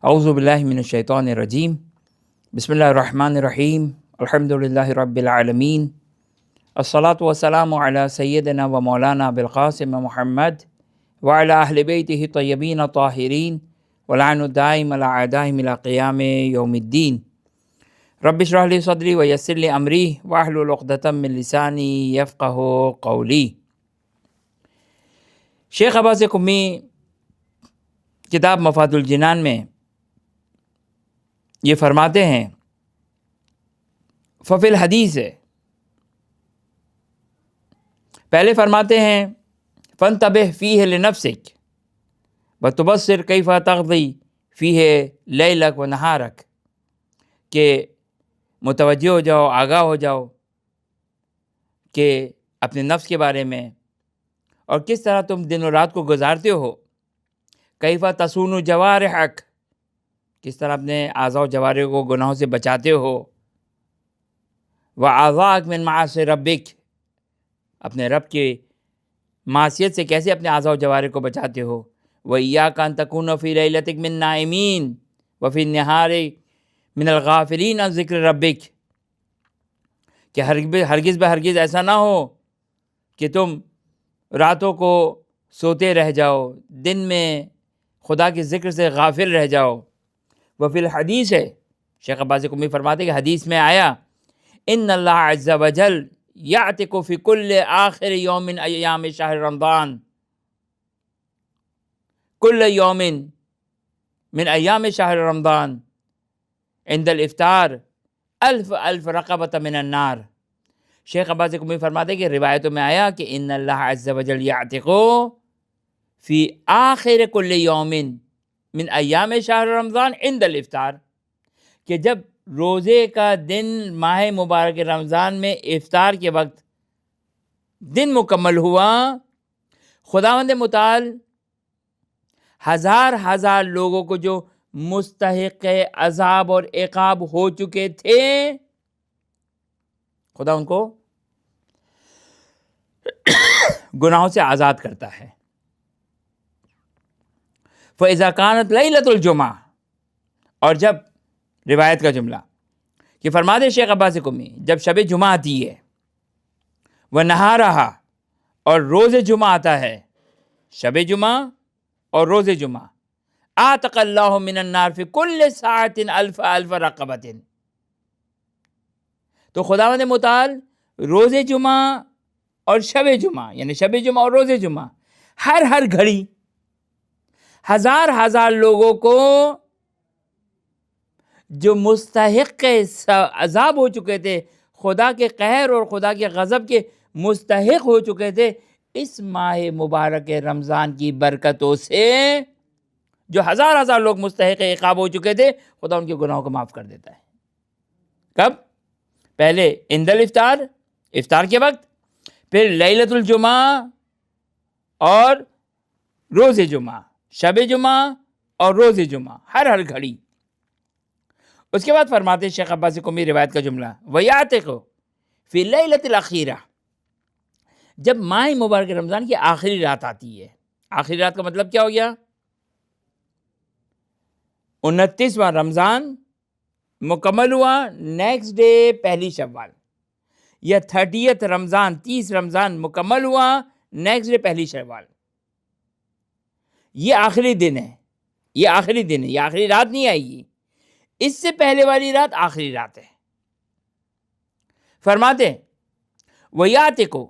اعوذ باللہ من الشیطان الرجیم بسم اللہ الرحمن الرحیم الحمد للہ رب العالمین الصلاۃ والسلام علی سیدنا و مولانا بالقاسم محمد وعلی اہل بیتہ الطیبین الطاہرین ولعن الدائم علی اعدائہم الی قیام یوم الدین رب اشرح لی صدری ویسر لی امری واحلل عقدۃ من لسانی یفقہوا قولی۔ شیخ عباس قمی کتاب مفاد الجنان میں یہ فرماتے ہیں، ففی الحدیث ہے، پہلے فرماتے ہیں فانتبہ فیہ لنفسک وتبصر کیف تقضی فیہ لیلک و نہارک، کہ متوجہ ہو جاؤ، آگاہ ہو جاؤ کہ اپنے نفس کے بارے میں اور کس طرح تم دن و رات کو گزارتے ہو، کیف تصون جوارحک، کس طرح اپنے اعضاء و جوارح کو گناہوں سے بچاتے ہو، وَأَعْضَاءَكَ مِنْ مَعَاصِي رَبِّكَ، اپنے رب کی معصیت سے کیسے اپنے اعضاء و جوارح کو بچاتے ہو، وَإِيَّاكَ أَن تَكُونَ فِي لَيْلَتِكَ مِنْ نَائِمِينَ وَفِي النِّهَارِ مِنَ الْغَافِلِينَ عَن ذِكْرِ رَبِّكَ، کہ ہرگز بہرگز ایسا نہ ہو کہ تم راتوں کو سوتے رہ جاؤ، دن میں خدا کے ذکر سے غافل رہ جاؤ۔ وفی الحدیث ہے، شیخ عباس قمی فرماتے کہ حدیث میں آیا، ان اللہ عز وجل یعتق فی کل آخر یوم من ایام شہر رمضان، کل یوم من ایام شہر رمضان عند الافطار الف رقبۃ من النار۔ شیخ عباس قمی فرماتے کہ روایتوں میں آیا کہ ان اللہ عز وجل یعتق فی آخر کل یوم من ایام شہر رمضان عند الافطار، کہ جب روزے کا دن ماہ مبارک رمضان میں افطار کے وقت دن مکمل ہوا، خداوند متعال ہزار لوگوں کو جو مستحق عذاب اور عقاب ہو چکے تھے، خدا ان کو گناہوں سے آزاد کرتا ہے۔ فَإِذَا كَانَتْ لَيْلَةُ الْجُمْعَةِ، اور جب روایت کا جملہ کہ فرماتے شیخ عباس قمی، جب شب جمعہ آتی ہے، وَنَهَارَهَا، اور روز جمعہ آتا ہے، شب جمعہ اور روز جمعہ، آتق اللہ من النار فی کل ساعت الف رقبۃ، تو خداوند متعال روز جمعہ اور شب جمعہ، یعنی شب جمعہ اور روز جمعہ، ہر گھڑی ہزار لوگوں کو جو مستحق عذاب ہو چکے تھے، خدا کے قہر اور خدا کے غضب کے مستحق ہو چکے تھے، اس ماہ مبارک رمضان کی برکتوں سے جو ہزار لوگ مستحق عقاب ہو چکے تھے، خدا ان کے گناہوں کو معاف کر دیتا ہے۔ کب؟ پہلے عند الافطار، افطار کے وقت، پھر لیلۃ الجمعہ اور روز جمعہ، شب جمعہ اور روز جمعہ، ہر گھڑی۔ اس کے بعد فرماتے شیخ عباس قمی روایت کا جملہ، وَيَعْتِقُ فِي اللَّيْلَةِ الْأَخِيرَةِ، جب ماہ مبارک رمضان کی آخری رات آتی ہے، آخری رات کا مطلب کیا ہو گیا؟ 29واں رمضان مکمل ہوا، نیکسٹ ڈے پہلی شوال، یا 30 رمضان، 30 رمضان مکمل ہوا، نیکسٹ ڈے پہلی شوال، یہ آخری دن ہے، یہ آخری رات نہیں آئے گی، اس سے پہلے والی رات آخری رات ہے۔ فرماتے ہیں وَيَعْتِقُ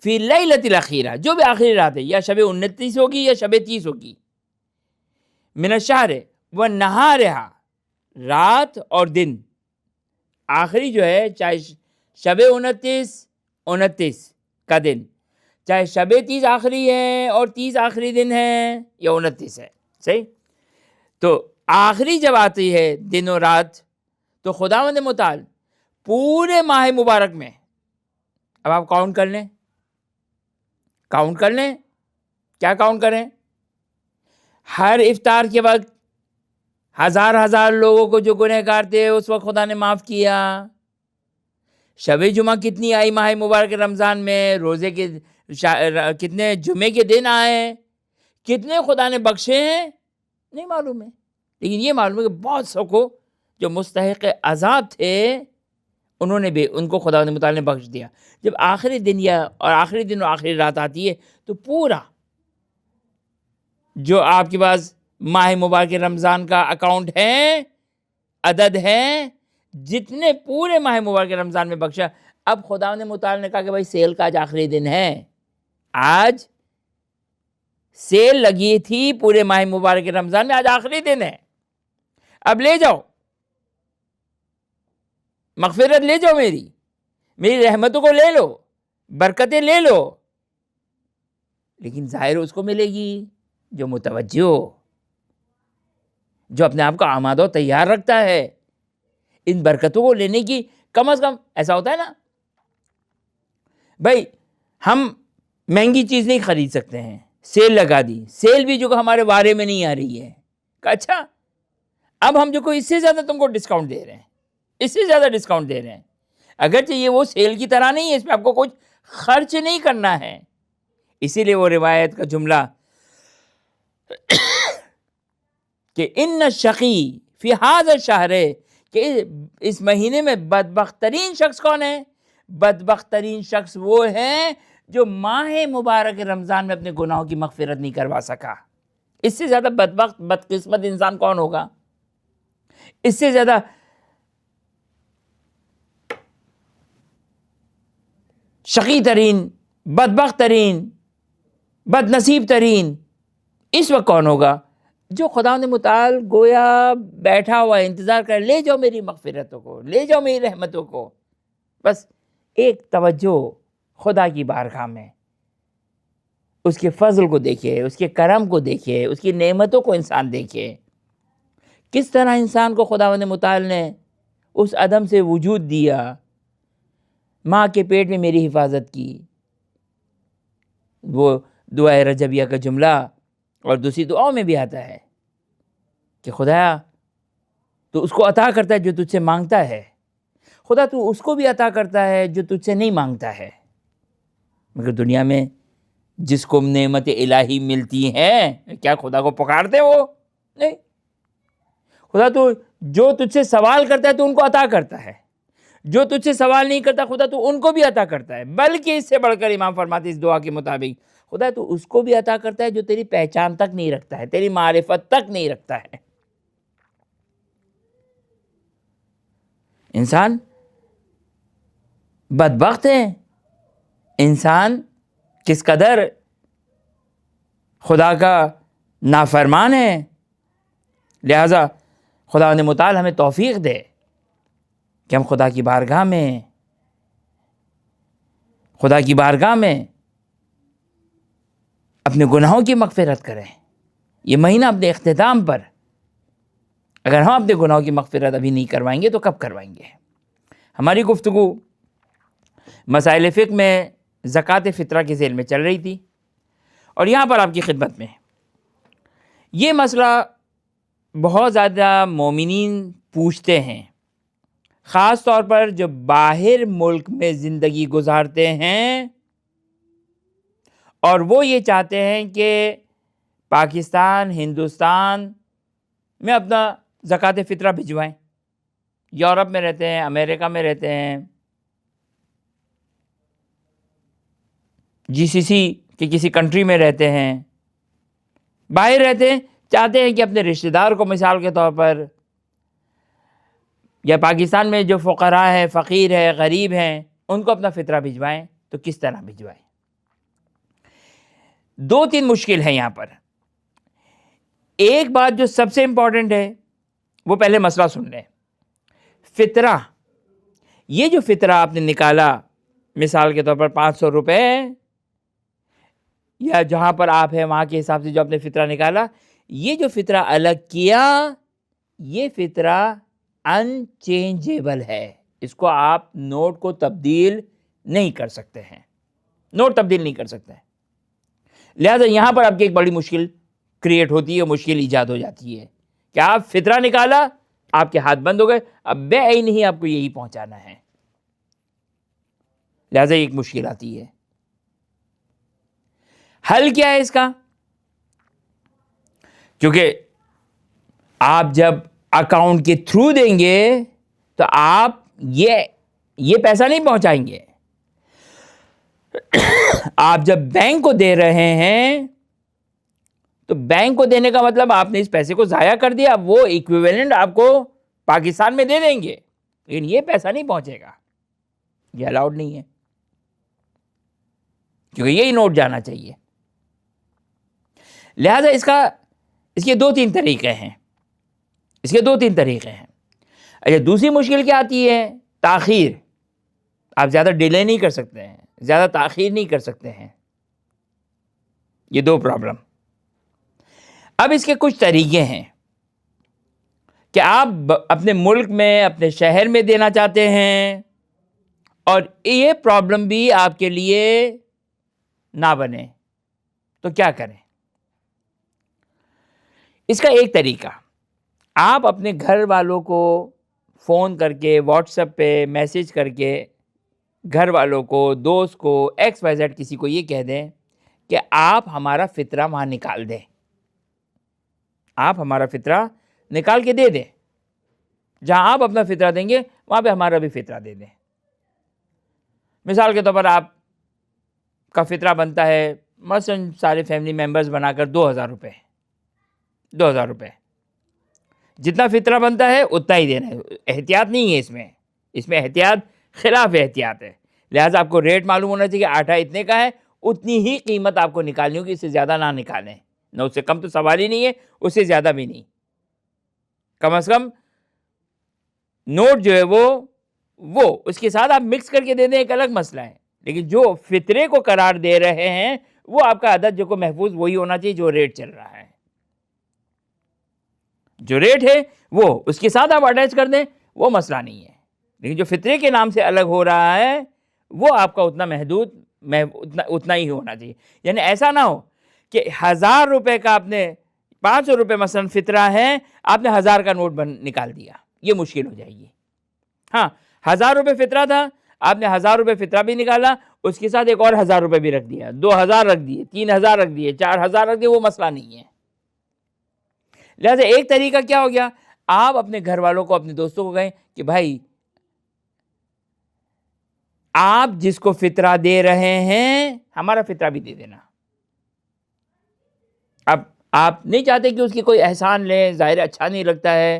فِي اللَّيْلَةِ الْأَخِيرَةِ، جو بھی آخری رات ہے، یا شب 29 ہوگی یا شب 30 ہوگی، من الشہر وَنَّهَارِهَا، رات اور دن، آخری جو ہے، چاہے شب 29 کا دن، چاہے شب 30 آخری ہے اور 30 آخری دن ہے یا 29 ہے، صحیح؟ تو آخری جب آتی ہے دن و رات، تو خداوند متعال پورے ماہ مبارک میں، اب آپ کاؤنٹ کر لیں، کیا کاؤنٹ کریں؟ ہر افطار کے وقت ہزار لوگوں کو جو گنہگار تھے اس وقت خدا نے معاف کیا۔ شب جمعہ کتنی آئی ماہ مبارک رمضان میں، روزے کے کتنے جمعے کے دن آئے، کتنے خدا نے بخشے ہیں نہیں معلوم ہے، لیکن یہ معلوم ہے کہ بہت سو کو جو مستحق عذاب تھے انہوں نے بھی ان کو خدا متعال نے بخش دیا. جب آخری دن اور آخری دن اور آخری رات آتی ہے تو پورا جو آپ کے پاس ماہ مبارک رمضان کا اکاؤنٹ ہے، عدد ہے، جتنے پورے ماہ مبارک رمضان میں بخشا، اب خدا متعال نے کہا کہ بھائی سیل کا آج آخری دن ہے، آج سیل لگی تھی پورے ماہ مبارک رمضان میں، آج آخری دن ہے، اب لے جاؤ، مغفرت لے جاؤ، میری رحمتوں کو لے لو، برکتیں لے لو. لیکن ظاہر اس کو ملے گی جو متوجہ ہو، جو اپنے آپ کو آمادہ و تیار رکھتا ہے ان برکتوں کو لینے کی. کم از کم ایسا ہوتا ہے نا بھائی، ہم مہنگی چیز نہیں خرید سکتے ہیں، سیل لگا دی، سیل بھی جو کہ ہمارے وارے میں نہیں آ رہی ہے، کہ اچھا اب ہم جو کو اس سے زیادہ تم کو ڈسکاؤنٹ دے رہے ہیں، اس سے زیادہ ڈسکاؤنٹ دے رہے ہیں، اگرچہ یہ وہ سیل کی طرح نہیں ہے، اس میں آپ کو کچھ خرچ نہیں کرنا ہے. اسی لیے وہ روایت کا جملہ کہ ان الشقی فی ھذا الشہر، کہ اس مہینے میں بدبخت ترین شخص کون ہے؟ بدبخت ترین شخص وہ ہے جو ماہ مبارک رمضان میں اپنے گناہوں کی مغفرت نہیں کروا سکا. اس سے زیادہ بدبخت بدقسمت انسان کون ہوگا؟ اس سے زیادہ شقی ترین، بدبخت ترین، بد نصیب ترین اس وقت کون ہوگا؟ جو خدا نے متعال گویا بیٹھا ہوا انتظار کر، لے جاؤ میری مغفرتوں کو، لے جاؤ میری رحمتوں کو، بس ایک توجہ خدا کی بارگاہ میں، اس کے فضل کو دیکھے، اس کے کرم کو دیکھے، اس کی نعمتوں کو انسان دیکھے. کس طرح انسان کو خدا متعال نے اس عدم سے وجود دیا، ماں کے پیٹ میں میری حفاظت کی. وہ دعائے رجبیہ کا جملہ اور دوسری دعاؤں میں بھی آتا ہے کہ خدایا تو اس کو عطا کرتا ہے جو تجھ سے مانگتا ہے، خدا تو اس کو بھی عطا کرتا ہے جو تجھ سے نہیں مانگتا ہے. مگر دنیا میں جس کو نعمت الہی ملتی ہیں، کیا خدا کو پکارتے وہ؟ نہیں. خدا تو جو تجھ سے سوال کرتا ہے تو ان کو عطا کرتا ہے، جو تجھ سے سوال نہیں کرتا خدا تو ان کو بھی عطا کرتا ہے. بلکہ اس سے بڑھ کر امام فرماتے اس دعا کے مطابق، خدا تو اس کو بھی عطا کرتا ہے جو تیری پہچان تک نہیں رکھتا ہے، تیری معرفت تک نہیں رکھتا ہے. انسان بدبخت ہے، انسان کس قدر خدا کا نافرمان ہے. لہذا خدا نے متعال ہمیں توفیق دے کہ ہم خدا کی بارگاہ میں اپنے گناہوں کی مغفرت کریں. یہ مہینہ اپنے اختتام پر اگر ہم اپنے گناہوں کی مغفرت ابھی نہیں کروائیں گے تو کب کروائیں گے؟ ہماری گفتگو مسائل فقہ میں زکوٰۃ فطرہ کے ذیل میں چل رہی تھی، اور یہاں پر آپ کی خدمت میں یہ مسئلہ بہت زیادہ مومنین پوچھتے ہیں، خاص طور پر جو باہر ملک میں زندگی گزارتے ہیں اور وہ یہ چاہتے ہیں کہ پاکستان، ہندوستان میں اپنا زکوٰۃ فطرہ بھجوائیں. یورپ میں رہتے ہیں، امریکہ میں رہتے ہیں، GCC کے کسی کنٹری میں رہتے ہیں، باہر رہتے ہیں، چاہتے ہیں کہ اپنے رشتہ دار کو مثال کے طور پر، یا پاکستان میں جو فقراء ہیں، فقیر ہیں، غریب ہیں، ان کو اپنا فطرہ بھجوائیں. تو کس طرح بھجوائیں؟ 2-3 مشکل ہیں یہاں پر. ایک بات جو سب سے امپورٹنٹ ہے وہ پہلے مسئلہ سن لیں. فطرہ، یہ جو فطرہ آپ نے نکالا، مثال کے طور پر 500 روپے، یا جہاں پر آپ ہیں وہاں کے حساب سے جو آپ نے فطرہ نکالا، یہ جو فطرہ الگ کیا، یہ فطرہ انچینجیبل ہے. اس کو آپ نوٹ کو تبدیل نہیں کر سکتے ہیں، نوٹ تبدیل نہیں کر سکتے ہیں. لہذا یہاں پر آپ کی ایک بڑی مشکل کریٹ ہوتی ہے، مشکل ایجاد ہو جاتی ہے کہ آپ فطرہ نکالا، آپ کے ہاتھ بند ہو گئے، اب بے عین ہی آپ کو یہی پہنچانا ہے. لہذا ایک مشکل آتی ہے. حل کیا ہے اس کا؟ کیونکہ آپ جب اکاؤنٹ کے تھرو دیں گے تو آپ یہ پیسہ نہیں پہنچائیں گے. آپ جب بینک کو دے رہے ہیں تو بینک کو دینے کا مطلب آپ نے اس پیسے کو ضائع کر دیا. وہ ایکویولنٹ آپ کو پاکستان میں دے دیں گے لیکن یہ پیسہ نہیں پہنچے گا. یہ الاؤڈ نہیں ہے کیونکہ یہی نوٹ جانا چاہیے. لہذا اس کے دو تین طریقے ہیں. اچھا, دوسری مشکل کیا آتی ہے؟ تاخیر. آپ زیادہ ڈیلے نہیں کر سکتے ہیں, زیادہ تاخیر نہیں کر سکتے ہیں. یہ دو پرابلم. اب اس کے کچھ طریقے ہیں کہ آپ اپنے ملک میں, اپنے شہر میں دینا چاہتے ہیں اور یہ پرابلم بھی آپ کے لیے نہ بنے تو کیا کریں؟ اس کا ایک طریقہ, آپ اپنے گھر والوں کو فون کر کے, واٹس ایپ پہ میسج کر کے گھر والوں کو, دوست کو, XYZ کسی کو یہ کہہ دیں کہ آپ ہمارا فطرہ وہاں نکال دیں. آپ ہمارا فطرہ نکال کے دے دیں. جہاں آپ اپنا فطرہ دیں گے وہاں پہ ہمارا بھی فطرہ دے دیں. مثال کے طور پر آپ کا فطرہ بنتا ہے مثلا سارے فیملی ممبرز بنا کر 2000 روپے. 2000 روپے جتنا فطرہ بنتا ہے اتنا ہی دینا ہے. احتیاط نہیں ہے اس میں احتیاط خلاف احتیاط ہے. لہٰذا آپ کو ریٹ معلوم ہونا چاہیے کہ آٹا اتنے کا ہے, اتنی ہی قیمت آپ کو نکالنی ہوگی, اس سے زیادہ نہ نکالیں. نہ اس سے کم تو سوال ہی نہیں ہے, اس سے زیادہ بھی نہیں. کم از کم نوٹ جو ہے وہ اس کے ساتھ آپ مکس کر کے دے دیں, ایک الگ مسئلہ ہے. لیکن جو فطرے کو قرار دے رہے ہیں وہ آپ کا عدد جو کو محفوظ وہی ہونا چاہیے جو ریٹ چل رہا ہے. جو ریٹ ہے وہ اس کے ساتھ آپ اٹیچ کر دیں, وہ مسئلہ نہیں ہے. لیکن جو فطرے کے نام سے الگ ہو رہا ہے وہ آپ کا اتنا محدود اتنا ہی ہونا چاہیے. یعنی ایسا نہ ہو کہ 1000 روپے کا آپ نے 500 روپے مثلا فطرہ ہے, آپ نے 1000 کا نوٹ نکال دیا, یہ مشکل ہو جائے گی. ہاں, 1000 روپے فطرہ تھا, آپ نے 1000 روپے فطرہ بھی نکالا, اس کے ساتھ ایک اور 1000 روپے بھی رکھ دیا, 2000 رکھ دیے, 3000 رکھ دیے, 4000 رکھ دیے, وہ مسئلہ نہیں ہے. لہٰذا ایک طریقہ کیا ہو گیا, آپ اپنے گھر والوں کو, اپنے دوستوں کو کہیں کہ بھائی آپ جس کو فطرہ دے رہے ہیں ہمارا فطرہ بھی دے دینا. اب آپ نہیں چاہتے کہ اس کی کوئی احسان لیں, ظاہر اچھا نہیں لگتا ہے,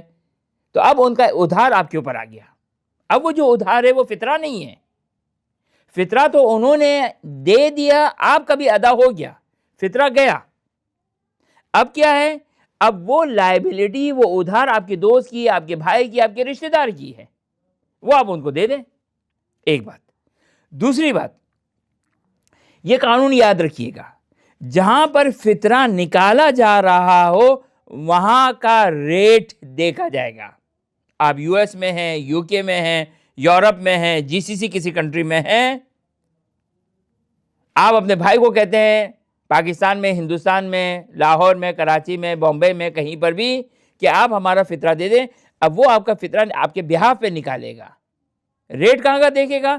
تو اب ان کا ادھار آپ کے اوپر آ گیا. اب وہ جو ادھار ہے وہ فطرہ نہیں ہے. فطرہ تو انہوں نے دے دیا, آپ کا بھی ادا ہو گیا, فطرہ گیا. اب کیا ہے, اب وہ لائبلٹی, وہ ادھار آپ کے دوست کی, آپ کے بھائی کی, آپ کے رشتہ دار کی ہے, وہ آپ ان کو دے دیں. ایک بات. دوسری بات, یہ قانون یاد رکھیے گا, جہاں پر فطرہ نکالا جا رہا ہو وہاں کا ریٹ دیکھا جائے گا. آپ US میں ہیں, UK میں ہیں, یورپ میں ہیں, GCC کسی کنٹری میں ہیں, آپ اپنے بھائی کو کہتے ہیں پاکستان میں, ہندوستان میں, لاہور میں, کراچی میں, بامبے میں, کہیں پر بھی کہ آپ ہمارا فطرہ دے دیں. اب وہ آپ کا فطرہ آپ کے بہاف پہ نکالے گا. ریٹ کہاں کا دیکھے گا؟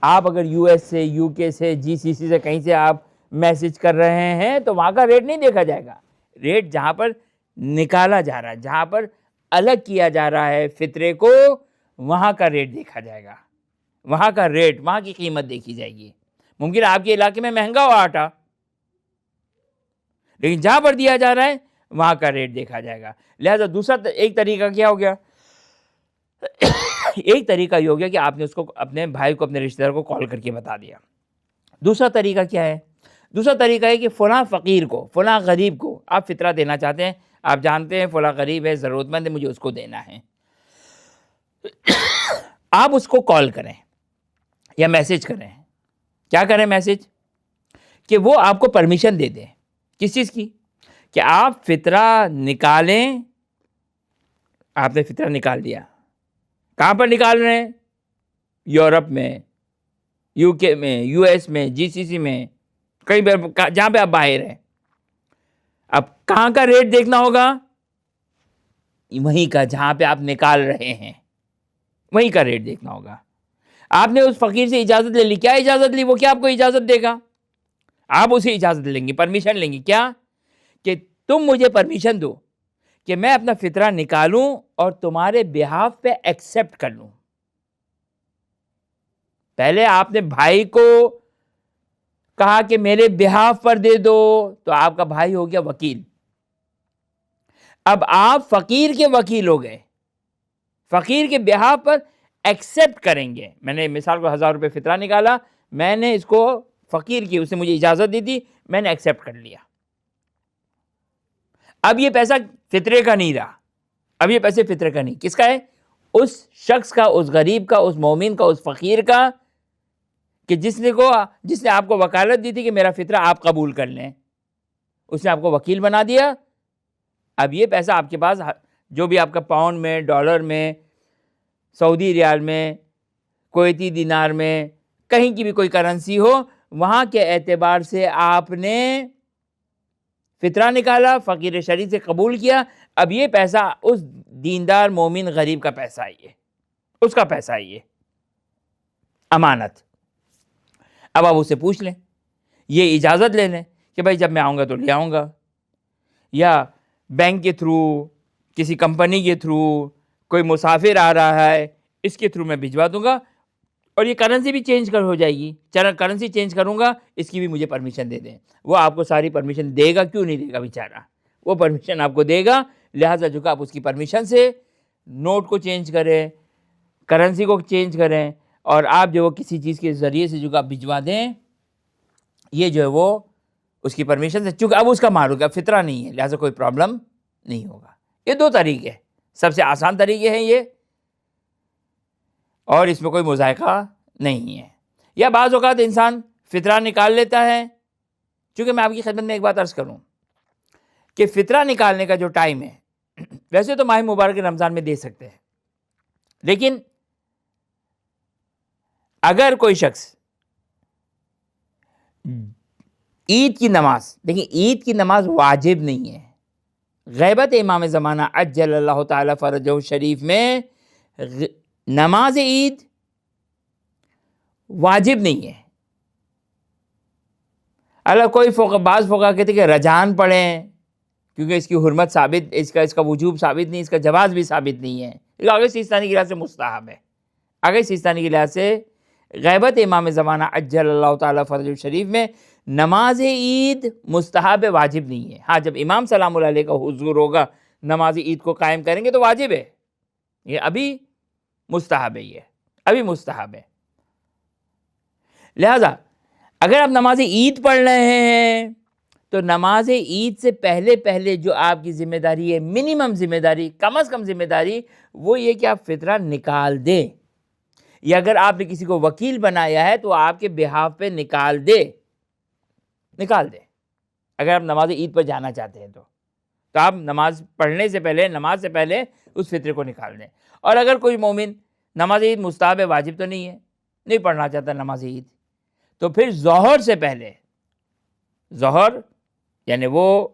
آپ اگر US سے, UK سے, GCC سے کہیں سے آپ میسج کر رہے ہیں تو وہاں کا ریٹ نہیں دیکھا جائے گا. ریٹ جہاں پر نکالا جا رہا ہے, جہاں پر الگ کیا جا رہا ہے فطرے کو, وہاں کا ریٹ دیکھا جائے گا. وہاں کا ریٹ, وہاں کی قیمت دیکھی جائے گی. ممکن آپ کے علاقے میں مہنگا ہو آٹا, لیکن جہاں پر دیا جا رہا ہے وہاں کا ریٹ دیکھا جائے گا. لہذا دوسرا ایک طریقہ کیا ہو گیا, ایک طریقہ یہ ہو گیا کہ آپ نے اس کو, اپنے بھائی کو, اپنے رشتہ دار کو کال کر کے بتا دیا. دوسرا طریقہ کیا ہے؟ دوسرا طریقہ ہے کہ فلاں فقیر کو, فلاں غریب کو آپ فطرہ دینا چاہتے ہیں, آپ جانتے ہیں فلاں غریب ہے, ضرورت مند ہے, مجھے اس کو دینا ہے. آپ اس کو کال کریں یا میسج کریں. کیا کریں میسج؟ کہ وہ آپ کو پرمیشن دے دیں. کس چیز کی؟ کہ آپ فطرہ نکالیں. آپ نے فطرہ نکال دیا. کہاں پر نکال رہے ہیں؟ یورپ میں, UK میں, US میں, GCC میں, کہیں پر جہاں پہ آپ باہر ہیں. اب کہاں کا ریٹ دیکھنا ہوگا؟ وہیں کا جہاں پہ آپ نکال رہے ہیں, وہیں کا ریٹ دیکھنا ہوگا. آپ نے اس فقیر سے اجازت لے لی. کیا اجازت لی؟ وہ کیا آپ کو اجازت دے گا؟ آپ اسے اجازت لیں گے, پرمیشن لیں گے. کیا؟ کہ تم مجھے پرمیشن دو کہ میں اپنا فطرہ نکالوں اور تمہارے بہاف پہ ایکسیپٹ کر لوں. پہلے آپ نے بھائی کو کہا کہ میرے بہاف پر دے دو، تو آپ کا بھائی ہو گیا وکیل. اب آپ فقیر کے وکیل ہو گئے، فقیر کے بہاف پر ایکسیپٹ کریں گے. میں نے مثال کو 1000 روپے فطرہ نکالا، میں نے اس کو فقیر کی، اس نے مجھے اجازت دی تھی، میں نے ایکسیپٹ کر لیا. اب یہ پیسہ فطرے کا نہیں رہا، اب یہ پیسے فطرے کا نہیں، کس کا ہے؟ اس شخص کا، اس غریب کا، اس مومن کا، اس فقیر کا، کہ جس نے آپ کو وکالت دی تھی کہ میرا فطرہ آپ قبول کر لیں، اس نے آپ کو وکیل بنا دیا. اب یہ پیسہ آپ کے پاس، جو بھی آپ کا پاؤنڈ میں، ڈالر میں، سعودی ریال میں، کویتی دینار میں، کہیں کی بھی کوئی کرنسی ہو، وہاں کے اعتبار سے آپ نے فطرہ نکالا، فقیر شریع سے قبول کیا. اب یہ پیسہ اس دیندار مومن غریب کا پیسہ ہے، یہ اس کا پیسہ ہے، یہ امانت. اب آپ اس سے پوچھ لیں، یہ اجازت لے لیں کہ بھائی جب میں آؤں گا تو لے آؤں گا، یا بینک کے تھرو، کسی کمپنی کے تھرو، کوئی مسافر آ رہا ہے اس کے تھرو میں بھجوا دوں گا، اور یہ کرنسی بھی چینج ہو جائے گی، کرنسی چینج کروں گا، اس کی بھی مجھے پرمیشن دے دیں. وہ آپ کو ساری پرمیشن دے گا، کیوں نہیں دے گا بیچارہ، وہ پرمیشن آپ کو دے گا. لہٰذا جو کہ آپ اس کی پرمیشن سے نوٹ کو چینج کریں، کرنسی کو چینج کریں، اور آپ جو کسی چیز کے ذریعے سے جو کہ آپ بھجوا دیں، یہ جو ہے وہ اس کی پرمیشن سے، چونکہ اب اس کا مال ہوگا، فطرہ نہیں ہے، لہٰذا کوئی پرابلم نہیں ہوگا. یہ دو طریقے، سب سے آسان طریقے ہیں یہ، اور اس میں کوئی مذائقہ نہیں ہے. یا بعض اوقات انسان فطرہ نکال لیتا ہے. چونکہ میں آپ کی خدمت میں ایک بات عرض کروں کہ فطرہ نکالنے کا جو ٹائم ہے، ویسے تو ماہ مبارک رمضان میں دے سکتے ہیں، لیکن اگر کوئی شخص عید کی نماز، دیکھیں عید کی نماز واجب نہیں ہے، غیبت امام زمانہ عجل اللہ تعالی فرجہ شریف میں نماز عید واجب نہیں ہے. اللہ کوئی بعض فقہا کہتے ہیں کہ رجعان پڑھیں، کیونکہ اس کی حرمت ثابت، اس کا وجوب ثابت نہیں، اس کا جواز بھی ثابت نہیں ہے، لیکن آگے سیستانی کے لحاظ سے مستحب ہے. آگے سیستانی کے لحاظ سے غیبت امام زمانہ عجل اللہ تعالی فرجہ شریف میں نماز عید مستحب واجب نہیں ہے. ہاں جب امام سلام اللہ علیہ کا حضور ہوگا، نماز عید کو قائم کریں گے تو واجب ہے، یہ ابھی مستحب ہے، یہ ابھی مستحب ہے. لہذا اگر آپ نماز عید پڑھ رہے ہیں تو نماز عید سے پہلے جو آپ کی ذمہ داری ہے، منیمم ذمہ داری، کم از کم ذمہ داری، وہ یہ کہ آپ فطرہ نکال دیں، یا اگر آپ نے کسی کو وکیل بنایا ہے تو آپ کے بہاف پہ نکال دے. اگر آپ نماز عید پر جانا چاہتے ہیں تو آپ نماز پڑھنے سے پہلے، نماز سے پہلے اس فطرے کو نکال دیں. اور اگر کوئی مومن نماز عید مستحب ہے، واجب تو نہیں ہے، نہیں پڑھنا چاہتا نماز عید، تو پھر ظہر سے پہلے، ظہر یعنی وہ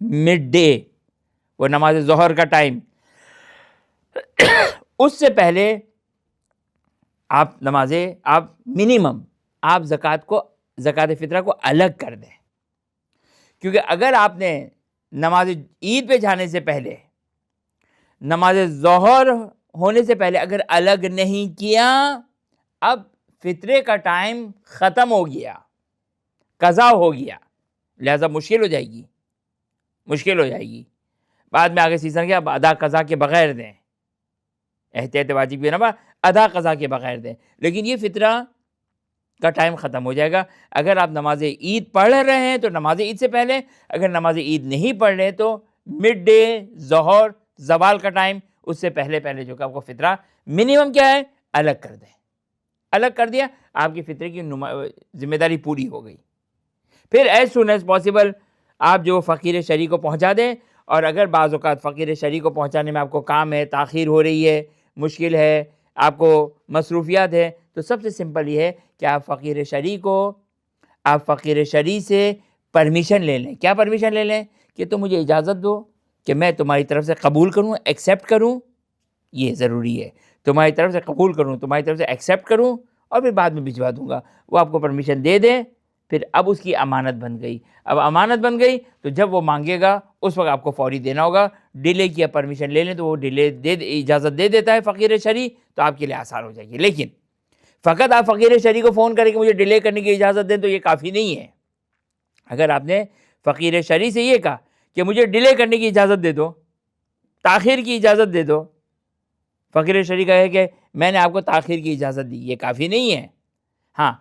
مڈ ڈے، وہ نماز ظہر کا ٹائم، اس سے پہلے آپ منیمم آپ زکوٰۃ فطرہ کو الگ کر دیں. کیونکہ اگر آپ نے نماز عید پہ جانے سے پہلے، نماز ظہر ہونے سے پہلے اگر الگ نہیں کیا، اب فطرے کا ٹائم ختم ہو گیا، قضا ہو گیا، لہذا مشکل ہو جائے گی. بعد میں آگے سیزن کیا، ادا قضا کے بغیر دیں، احتیاط واجب بھی نہ، ادا قضا کے بغیر دیں. لیکن یہ فطرہ کا ٹائم ختم ہو جائے گا. اگر آپ نماز عید پڑھ رہے ہیں تو نماز عید سے پہلے، اگر نماز عید نہیں پڑھ رہے تو مڈ ڈے، ظہر، زوال کا ٹائم، اس سے پہلے جو کہ آپ کو فطرہ منیمم کیا ہے، الگ کر دیں. الگ کر دیا، آپ کی فطرے کی ذمہ داری پوری ہو گئی. پھر ایز سون ایز پاسبل آپ جو فقیر شریع کو پہنچا دیں. اور اگر بعض اوقات فقیر شریع کو پہنچانے میں آپ کو کام ہے، تاخیر ہو رہی ہے، مشکل ہے، آپ کو مصروفیات ہے، تو سب سے سمپل یہ ہے کہ آپ فقیر شریع سے پرمیشن لے لیں. کیا پرمیشن لے لیں؟ کہ تم مجھے اجازت دو کہ میں تمہاری طرف سے قبول کروں، ایکسیپٹ کروں. یہ ضروری ہے، تمہاری طرف سے قبول کروں، تمہاری طرف سے ایکسیپٹ کروں، اور پھر بعد میں بھجوا دوں گا. وہ آپ کو پرمیشن دے دیں، پھر اب اس کی امانت بن گئی. اب امانت بن گئی تو جب وہ مانگے گا اس وقت آپ کو فوری دینا ہوگا. ڈیلے کی پرمیشن لے لیں تو وہ ڈیلے اجازت دے دیتا ہے فقیر شرعی, تو آپ کے لیے آسان ہو جائے گی. لیکن فقط آپ فقیر شرعی کو فون کریں کہ مجھے ڈیلے کرنے کی اجازت دیں تو یہ کافی نہیں ہے. اگر آپ نے فقیر شرعی سے یہ کہا کہ مجھے ڈیلے کرنے کی اجازت دے دو, تاخیر کی اجازت دے دو, فقیر شرعی کہے کہ میں نے آپ کو تاخیر کی اجازت دی, یہ کافی نہیں ہے. ہاں,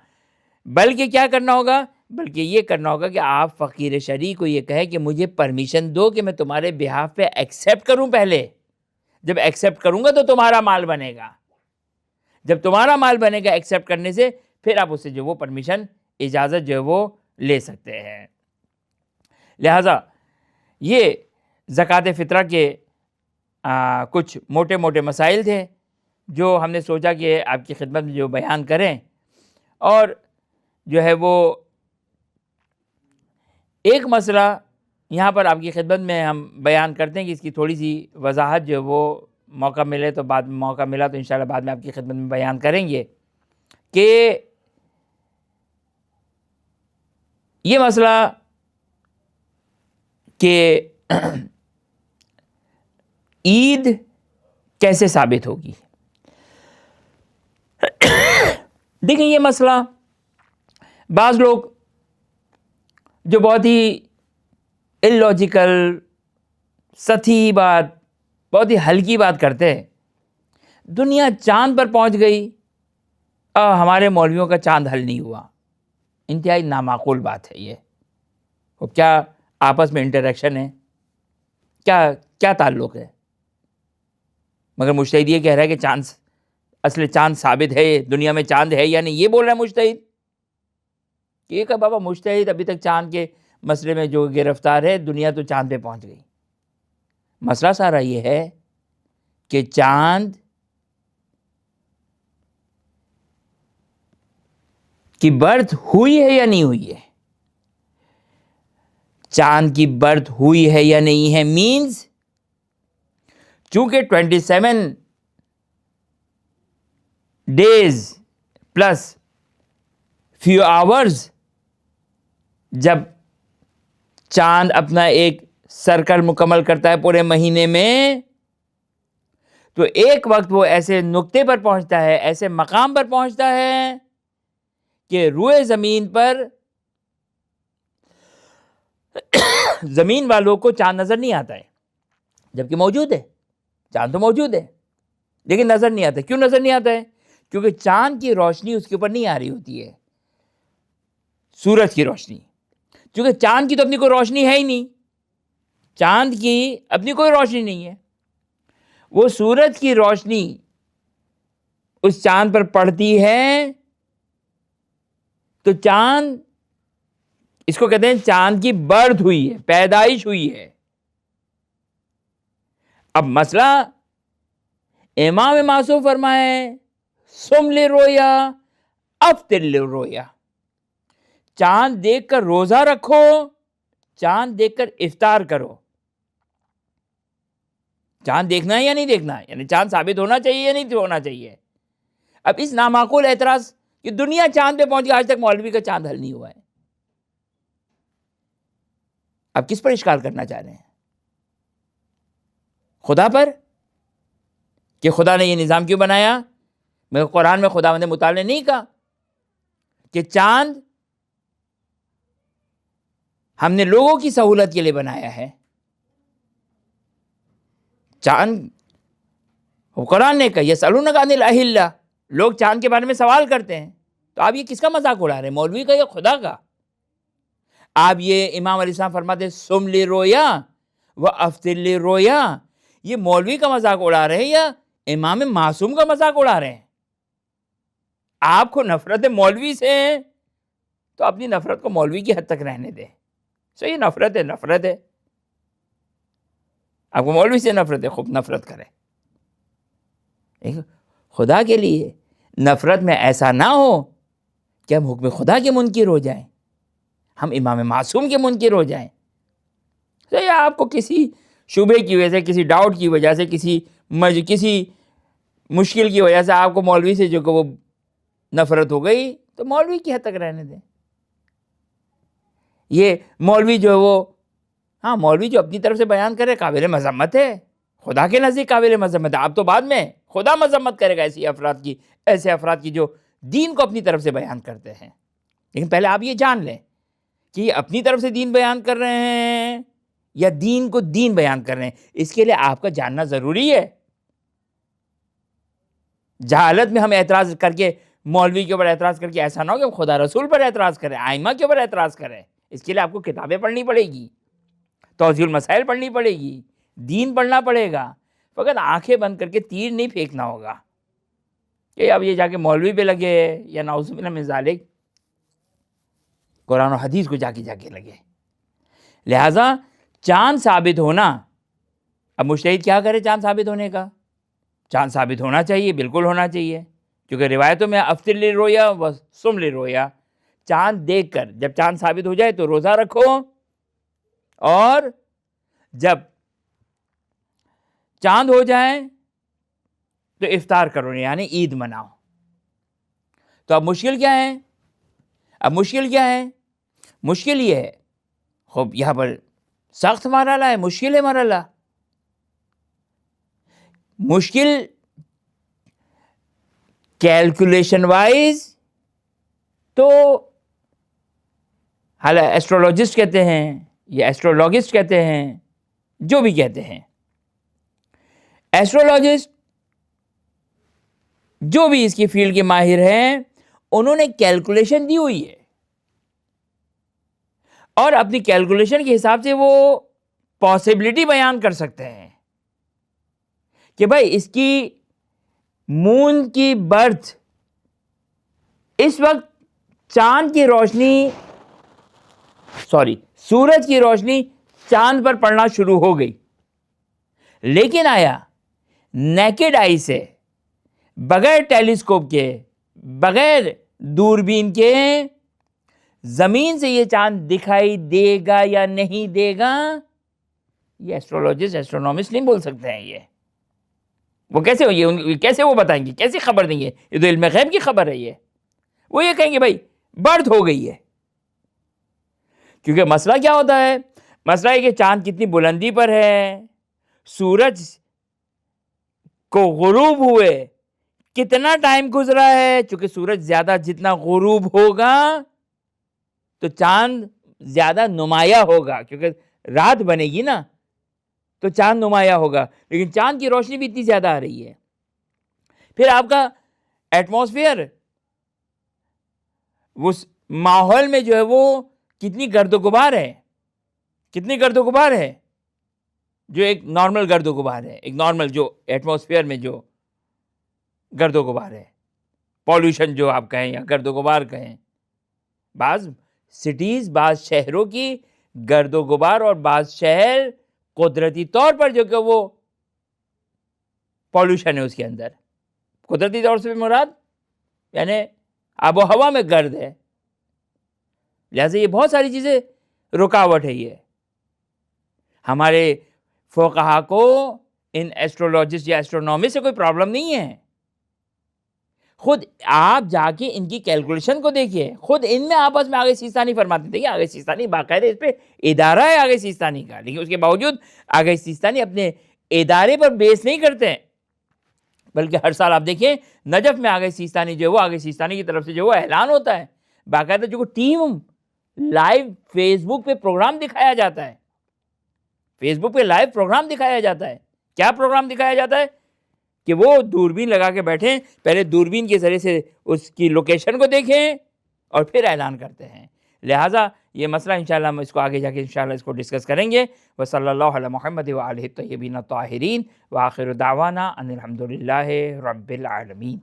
بلکہ کیا کرنا ہوگا, بلکہ یہ کرنا ہوگا کہ آپ فقیر شرعی کو یہ کہے کہ مجھے پرمیشن دو کہ میں تمہارے بہاف پہ ایکسیپٹ کروں. پہلے جب ایکسیپٹ کروں گا تو تمہارا مال بنے گا. جب تمہارا مال بنے گا ایکسیپٹ کرنے سے, پھر آپ اس سے جو وہ پرمیشن, اجازت جو ہے وہ لے سکتے ہیں. لہذا یہ زکوٰۃ فطرہ کے کچھ موٹے موٹے مسائل تھے جو ہم نے سوچا کہ آپ کی خدمت میں جو بیان کریں. اور جو ہے وہ ایک مسئلہ یہاں پر آپ کی خدمت میں ہم بیان کرتے ہیں کہ اس کی تھوڑی سی وضاحت جو ہے وہ موقع ملے تو بعد میں, موقع ملا تو انشاءاللہ بعد میں آپ کی خدمت میں بیان کریں گے کہ یہ مسئلہ کہ عید کیسے ثابت ہوگی. دیکھیں یہ مسئلہ بعض لوگ جو بہت ہی اللاجیکل, سطحی بات, بہت ہی ہلکی بات کرتے ہیں, دنیا چاند پر پہنچ گئی, ہمارے مولویوں کا چاند حل نہیں ہوا. انتہائی نامعقول بات ہے یہ. وہ کیا آپس میں انٹریکشن ہے, کیا تعلق ہے؟ مگر مجتہد یہ کہہ رہا ہے کہ چاند, اصل چاند ثابت ہے, دنیا میں چاند ہے یا نہیں, یہ بول رہا ہے مجتہد. یہ کہ بابا مجتہد ابھی تک چاند کے مسئلے میں جو گرفتار ہے, دنیا تو چاند پہ پہنچ گئی. مسئلہ سارا یہ ہے کہ چاند کی برتھ ہوئی ہے یا نہیں ہوئی ہے. چاند کی برتھ ہوئی ہے یا نہیں ہے مینز چونکہ 27 days پلس فیو آورز جب چاند اپنا ایک سرکل مکمل کرتا ہے پورے مہینے میں, تو ایک وقت وہ ایسے نقطے پر پہنچتا ہے, ایسے مقام پر پہنچتا ہے کہ روئے زمین پر زمین والوں کو چاند نظر نہیں آتا ہے, جبکہ موجود ہے. چاند تو موجود ہے لیکن نظر نہیں آتا. کیوں نظر نہیں آتا ہے؟ کیونکہ چاند کی روشنی اس کے اوپر نہیں آ رہی ہوتی ہے, سورج کی روشنی. کیونکہ چاند کی تو اپنی کوئی روشنی ہے ہی نہیں, چاند کی اپنی کوئی روشنی نہیں ہے. وہ سورج کی روشنی اس چاند پر پڑتی ہے تو چاند, اس کو کہتے ہیں چاند کی برتھ ہوئی ہے, پیدائش ہوئی ہے. اب مسئلہ امام معصوم فرمائے سم لرؤیا افطر لرؤیا, چاند دیکھ کر روزہ رکھو, چاند دیکھ کر افطار کرو. چاند دیکھنا ہے یا نہیں دیکھنا ہے, یعنی چاند ثابت ہونا چاہیے یا نہیں ہونا چاہیے. اب اس نامعقول اعتراض کہ دنیا چاند پہ پہنچ گئی, آج تک مولوی کا چاند حل نہیں ہوا ہے, اب کس پر اشکال کرنا چاہ رہے ہیں؟ خدا پر کہ خدا نے یہ نظام کیوں بنایا؟ میں قرآن میں خدا نے مطالعہ نہیں کہا کہ چاند ہم نے لوگوں کی سہولت کے لیے بنایا ہے. چاند قرآن نے کہا یسألونک عن الأہلہ, لوگ چاند کے بارے میں سوال کرتے ہیں. تو آپ یہ کس کا مذاق اڑا رہے ہیں, مولوی کا یا خدا کا؟ آپ یہ امام علیہ السلام فرماتے سم لرؤیا و افطر لرؤیا, یہ مولوی کا مذاق اڑا رہے ہیں یا امام معصوم کا مذاق اڑا رہے ہیں؟ آپ کو نفرت مولوی سے ہے تو اپنی نفرت کو مولوی کی حد تک رہنے دیں. سو یہ نفرت ہے, نفرت ہے. آپ کو مولوی سے نفرت ہے, خوب نفرت کرے. خدا کے لیے نفرت میں ایسا نہ ہو کہ ہم حکم خدا کے منکر ہو جائیں, ہم امام معصوم کے منکر ہو جائیں. تو یہ آپ کو کسی شبہ کی وجہ سے, کسی ڈاؤٹ کی وجہ سے, کسی مشکل کی وجہ سے آپ کو مولوی سے جو کہ وہ نفرت ہو گئی, تو مولوی کی حد تک رہنے دیں. یہ مولوی جو ہے وہ ہاں مولوی جو اپنی طرف سے بیان کرے قابل مذمت ہے، خدا کے نزدیک قابل مذمت ہے. آپ تو بعد میں خدا مذمت کرے گا ایسے افراد کی جو دین کو اپنی طرف سے بیان کرتے ہیں. لیکن پہلے آپ یہ جان لیں کہ یہ اپنی طرف سے دین بیان کر رہے ہیں یا دین کو دین بیان کر رہے ہیں. اس کے لیے آپ کا جاننا ضروری ہے. جہالت میں ہم اعتراض کر کے مولوی کے اوپر اعتراض کر کے ایسا نہ ہو کہ ہم خدا رسول پر اعتراض کریں، آئمہ کے اوپر اعتراض کریں. اس کے لیے آپ کو کتابیں پڑھنی پڑے گی، توضیح المسائل پڑھنی پڑے گی، دین پڑھنا پڑے گا. فقط آنکھیں بند کر کے تیر نہیں پھینکنا ہوگا کہ اب یہ جا کے مولوی پہ لگے یا نعوذ باللہ من ذالک قرآن و حدیث کو جا کے لگے. لہٰذا چاند ثابت ہونا، اب مجتہد کیا کرے چاند ثابت ہونے کا؟ چاند ثابت ہونا چاہیے، بالکل ہونا چاہیے، کیونکہ روایتوں میں افطر للرؤیا و صم للرؤیا، چاند دیکھ کر جب چاند ثابت ہو جائے تو روزہ رکھو، اور جب چاند ہو جائے تو افطار کرو، یعنی عید مناؤ. تو اب مشکل کیا ہے؟ مشکل یہ ہے، خوب یہاں پر سخت مرحلہ ہے، مشکل ہے مرحلہ. مشکل کیلکولیشن وائز تو حالانکہ ایسٹرولوجسٹ کہتے ہیں یا ایسٹرولوجسٹ کہتے ہیں، جو بھی کہتے ہیں، ایسٹرولوجسٹ جو بھی اس کی فیلڈ کے ماہر ہیں، انہوں نے کیلکولیشن دی ہوئی ہے، اور اپنی کیلکولیشن کے حساب سے وہ پاسبلٹی بیان کر سکتے ہیں کہ بھائی اس کی مون کی برتھ اس وقت سورج کی روشنی چاند پر پڑنا شروع ہو گئی، لیکن آیا نیکڈ آئی سے، بغیر ٹیلیسکوپ کے، بغیر دوربین کے، زمین سے یہ چاند دکھائی دے گا یا نہیں دے گا؟ یہ ایسٹرولوجسٹ ایسٹرونومسٹ نہیں بول سکتے ہیں. یہ وہ کیسے وہ بتائیں گے، کیسے خبر دیں گے؟ یہ تو علم غیب کی خبر ہے. وہ یہ کہیں گے بھائی برتھ ہو گئی ہے. کیونکہ مسئلہ کیا ہوتا ہے؟ مسئلہ ہے کہ چاند کتنی بلندی پر ہے، سورج کو غروب ہوئے کتنا ٹائم گزرا ہے. چونکہ سورج زیادہ جتنا غروب ہوگا تو چاند زیادہ نمایاں ہوگا، کیونکہ رات بنے گی نا تو چاند نمایاں ہوگا. لیکن چاند کی روشنی بھی اتنی زیادہ آ رہی ہے. پھر آپ کا ایٹماسفیئر، اس ماحول میں جو ہے وہ کتنی گرد و غبار ہے، جو ایک نارمل گرد و غبار ہے، ایک نارمل جو ایٹماسفیئر میں جو گرد و غبار ہے، پولوشن جو آپ کہیں یا گرد و غبار کہیں. بعض سٹیز، بعض شہروں کی گرد و غبار، اور بعض شہر قدرتی طور پر جو کہ وہ پولوشن ہے اس کے اندر. قدرتی طور سے مراد یعنی آب و ہوا میں گرد ہے. لہٰذا یہ بہت ساری چیزیں رکاوٹ ہے. یہ ہمارے فقہا کو ان ایسٹرولوجسٹ یا ایسٹرونومی سے کوئی پرابلم نہیں ہے. خود آپ جا کے ان کی کیلکولیشن کو دیکھیے، خود ان میں آپس میں آغا سیستانی فرماتے تھے کہ آغا سیستانی باقاعدہ اس پہ ادارہ ہے آغا سیستانی کا، لیکن اس کے باوجود آغا سیستانی اپنے ادارے پر بیس نہیں کرتے، بلکہ ہر سال آپ دیکھیں نجف میں آغا سیستانی جو ہے وہ آغا سیستانی کی طرف سے جو وہ اعلان ہوتا ہے، باقاعدہ جو ٹیم لائیو فیس بک پہ پروگرام دکھایا جاتا ہے. فیس بک پہ لائیو پروگرام دکھایا جاتا ہے. کیا پروگرام دکھایا جاتا ہے؟ کہ وہ دوربین لگا کے بیٹھیں، پہلے دوربین کے ذریعے سے اس کی لوکیشن کو دیکھیں اور پھر اعلان کرتے ہیں. لہٰذا یہ مسئلہ انشاءاللہ ہم اس کو آگے جا کے انشاءاللہ اس کو ڈسکس کریں گے. وصلی اللہ علی محمد وآلہ الطیبین الطاہرین، وآخر دعوانا ان الحمد للہ رب العالمین.